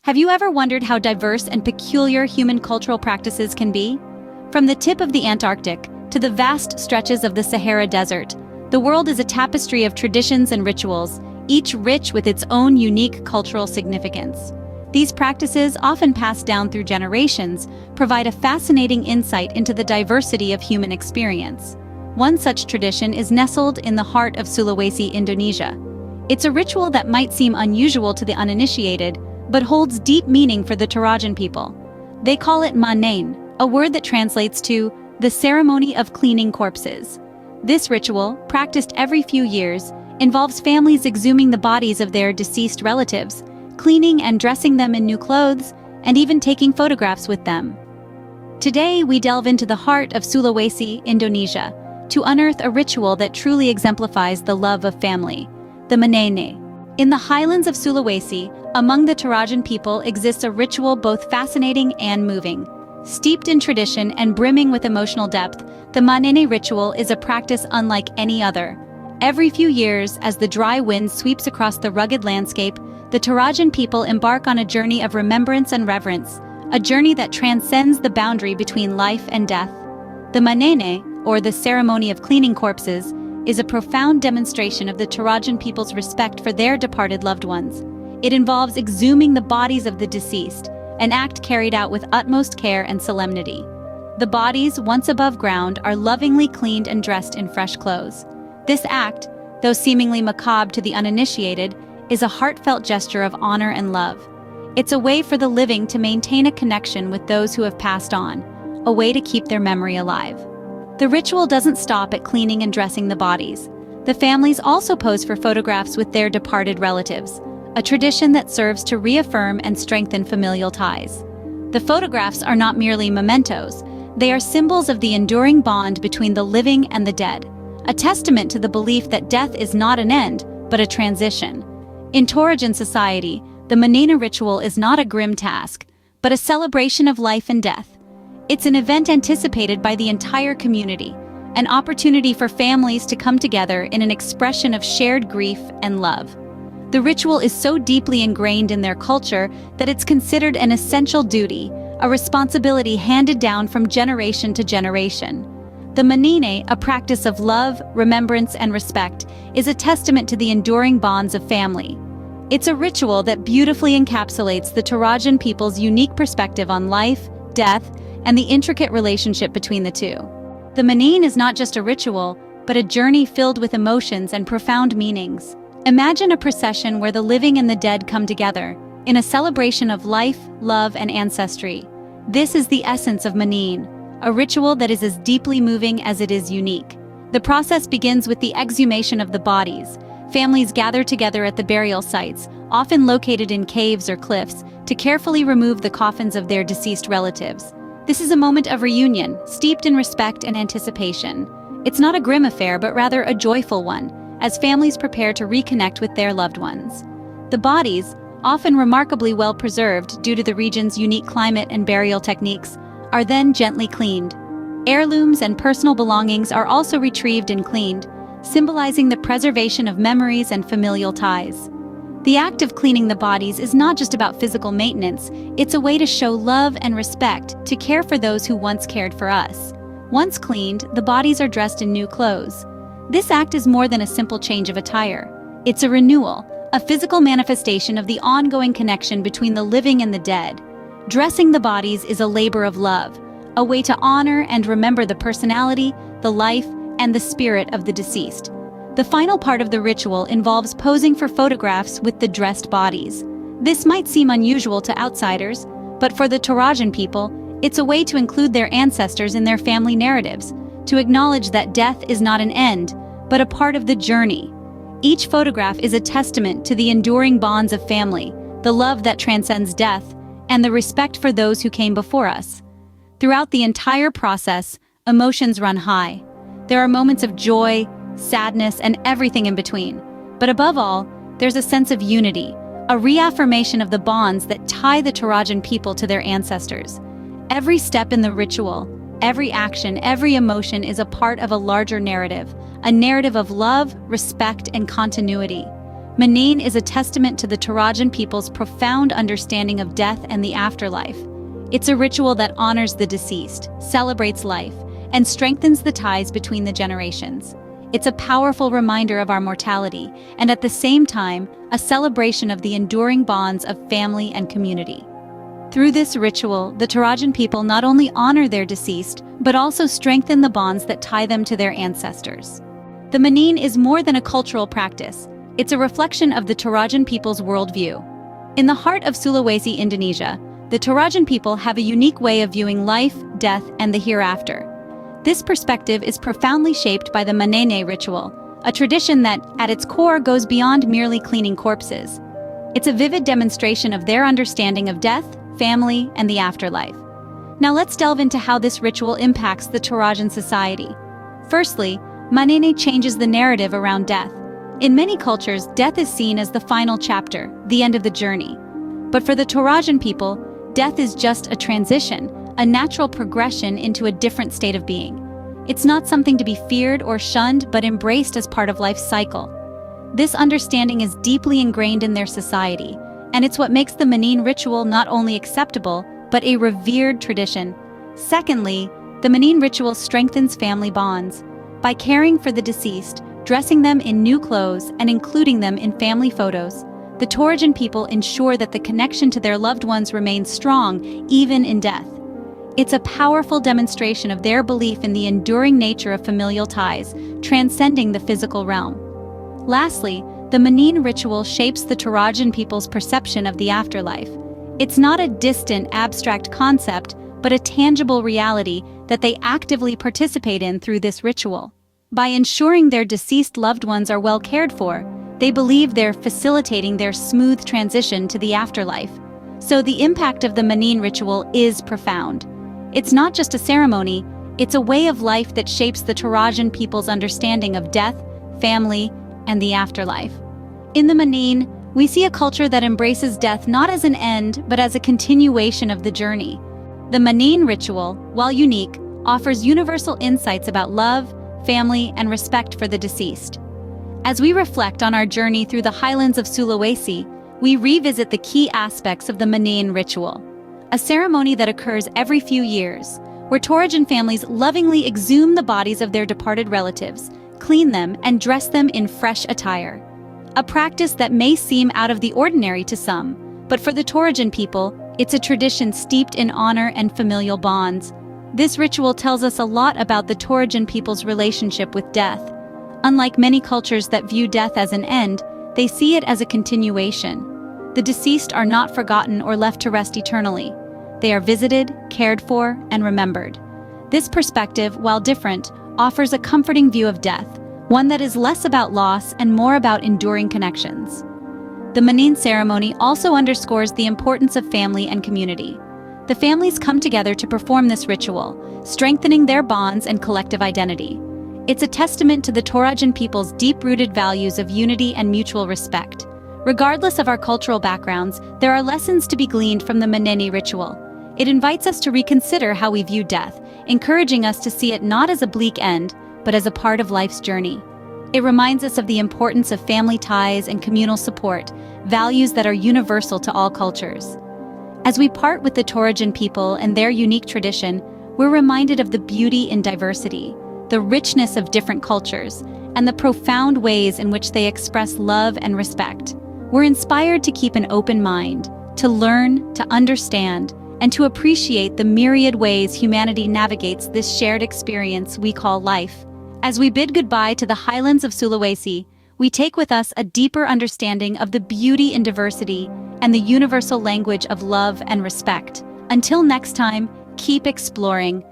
Have you ever wondered how diverse and peculiar human cultural practices can be? From the tip of the Antarctic to the vast stretches of the Sahara Desert, the world is a tapestry of traditions and rituals, each rich with its own unique cultural significance. These practices, often passed down through generations, provide a fascinating insight into the diversity of human experience. One such tradition is nestled in the heart of Sulawesi, Indonesia. It's a ritual that might seem unusual to the uninitiated, but holds deep meaning for the Torajan people. They call it manain, a word that translates to the ceremony of cleaning corpses. This ritual, practiced every few years, involves families exhuming the bodies of their deceased relatives, cleaning and dressing them in new clothes, and even taking photographs with them. Today, we delve into the heart of Sulawesi, Indonesia, to unearth a ritual that truly exemplifies the love of family, the manain. In the highlands of Sulawesi, among the Torajan people exists a ritual both fascinating and moving. Steeped in tradition and brimming with emotional depth, the manain ritual is a practice unlike any other. Every few years, as the dry wind sweeps across the rugged landscape, the Torajan people embark on a journey of remembrance and reverence, a journey that transcends the boundary between life and death. The manain, or the ceremony of cleaning corpses, is a profound demonstration of the Torajan people's respect for their departed loved ones. It involves exhuming the bodies of the deceased, an act carried out with utmost care and solemnity. The bodies, once above ground, are lovingly cleaned and dressed in fresh clothes. This act, though seemingly macabre to the uninitiated, is a heartfelt gesture of honor and love. It's a way for the living to maintain a connection with those who have passed on, a way to keep their memory alive. The ritual doesn't stop at cleaning and dressing the bodies. The families also pose for photographs with their departed relatives, a tradition that serves to reaffirm and strengthen familial ties. The photographs are not merely mementos, they are symbols of the enduring bond between the living and the dead, a testament to the belief that death is not an end, but a transition. In Torajan society, the manain ritual is not a grim task, but a celebration of life and death. It's an event anticipated by the entire community, an opportunity for families to come together in an expression of shared grief and love. The ritual is so deeply ingrained in their culture that it's considered an essential duty, a responsibility handed down from generation to generation. The manain, a practice of love, remembrance, and respect, is a testament to the enduring bonds of family. It's a ritual that beautifully encapsulates the Torajan people's unique perspective on life, death, and the intricate relationship between the two. The manain is not just a ritual, but a journey filled with emotions and profound meanings. Imagine a procession where the living and the dead come together, in a celebration of life, love, and ancestry. This is the essence of manain, a ritual that is as deeply moving as it is unique. The process begins with the exhumation of the bodies. Families gather together at the burial sites, often located in caves or cliffs, to carefully remove the coffins of their deceased relatives. This is a moment of reunion, steeped in respect and anticipation. It's not a grim affair, but rather a joyful one, as families prepare to reconnect with their loved ones. The bodies, often remarkably well preserved due to the region's unique climate and burial techniques, are then gently cleaned. Heirlooms and personal belongings are also retrieved and cleaned, symbolizing the preservation of memories and familial ties. The act of cleaning the bodies is not just about physical maintenance, it's a way to show love and respect, to care for those who once cared for us. Once cleaned, the bodies are dressed in new clothes. This act is more than a simple change of attire. It's a renewal, a physical manifestation of the ongoing connection between the living and the dead. Dressing the bodies is a labor of love, a way to honor and remember the personality, the life, and the spirit of the deceased. The final part of the ritual involves posing for photographs with the dressed bodies. This might seem unusual to outsiders, but for the Torajan people, it's a way to include their ancestors in their family narratives, to acknowledge that death is not an end, but a part of the journey. Each photograph is a testament to the enduring bonds of family, the love that transcends death, and the respect for those who came before us. Throughout the entire process, emotions run high. There are moments of joy, sadness, and everything in between. But above all, there's a sense of unity, a reaffirmation of the bonds that tie the Torajan people to their ancestors. Every step in the ritual, every action, every emotion is a part of a larger narrative, a narrative of love, respect, and continuity. Manin is a testament to the Torajan people's profound understanding of death and the afterlife. It's a ritual that honors the deceased, celebrates life, and strengthens the ties between the generations. It's a powerful reminder of our mortality, and at the same time, a celebration of the enduring bonds of family and community. Through this ritual, the Torajan people not only honor their deceased, but also strengthen the bonds that tie them to their ancestors. The Manin is more than a cultural practice. It's a reflection of the Torajan people's worldview. In the heart of Sulawesi, Indonesia, the Torajan people have a unique way of viewing life, death, and the hereafter. This perspective is profoundly shaped by the Manene ritual, a tradition that, at its core, goes beyond merely cleaning corpses. It's a vivid demonstration of their understanding of death, family, and the afterlife. Now let's delve into how this ritual impacts the Torajan society. Firstly, Manene changes the narrative around death. In many cultures, death is seen as the final chapter, the end of the journey. But for the Torajan people, death is just a transition, a natural progression into a different state of being. It's not something to be feared or shunned, but embraced as part of life's cycle. This understanding is deeply ingrained in their society, and it's what makes the Manin ritual not only acceptable, but a revered tradition. Secondly, the Manin ritual strengthens family bonds. By caring for the deceased, dressing them in new clothes, and including them in family photos, the Torajan people ensure that the connection to their loved ones remains strong, even in death. It's a powerful demonstration of their belief in the enduring nature of familial ties, transcending the physical realm. Lastly, the Manin ritual shapes the Torajan people's perception of the afterlife. It's not a distant, abstract concept, but a tangible reality that they actively participate in through this ritual. By ensuring their deceased loved ones are well cared for, they believe they're facilitating their smooth transition to the afterlife. So the impact of the Manin ritual is profound. It's not just a ceremony, it's a way of life that shapes the Torajan people's understanding of death, family, and the afterlife. In the Manin, we see a culture that embraces death not as an end, but as a continuation of the journey. The Manin ritual, while unique, offers universal insights about love, family, and respect for the deceased. As we reflect on our journey through the highlands of Sulawesi, we revisit the key aspects of the Manin ritual, a ceremony that occurs every few years, where Torajan families lovingly exhume the bodies of their departed relatives, clean them, and dress them in fresh attire. A practice that may seem out of the ordinary to some, but for the Torajan people, it's a tradition steeped in honor and familial bonds. This ritual tells us a lot about the Torajan people's relationship with death. Unlike many cultures that view death as an end, they see it as a continuation. The deceased are not forgotten or left to rest eternally. They are visited, cared for, and remembered. This perspective, while different, offers a comforting view of death, one that is less about loss and more about enduring connections. The Manin ceremony also underscores the importance of family and community. The families come together to perform this ritual, strengthening their bonds and collective identity. It's a testament to the Torajan people's deep-rooted values of unity and mutual respect. Regardless of our cultural backgrounds, there are lessons to be gleaned from the Manene ritual. It invites us to reconsider how we view death, encouraging us to see it not as a bleak end, but as a part of life's journey. It reminds us of the importance of family ties and communal support, values that are universal to all cultures. As we part with the Torajan people and their unique tradition, we're reminded of the beauty in diversity, the richness of different cultures, and the profound ways in which they express love and respect. We're inspired to keep an open mind, to learn, to understand, and to appreciate the myriad ways humanity navigates this shared experience we call life. As we bid goodbye to the highlands of Sulawesi, we take with us a deeper understanding of the beauty in diversity and the universal language of love and respect. Until next time, keep exploring,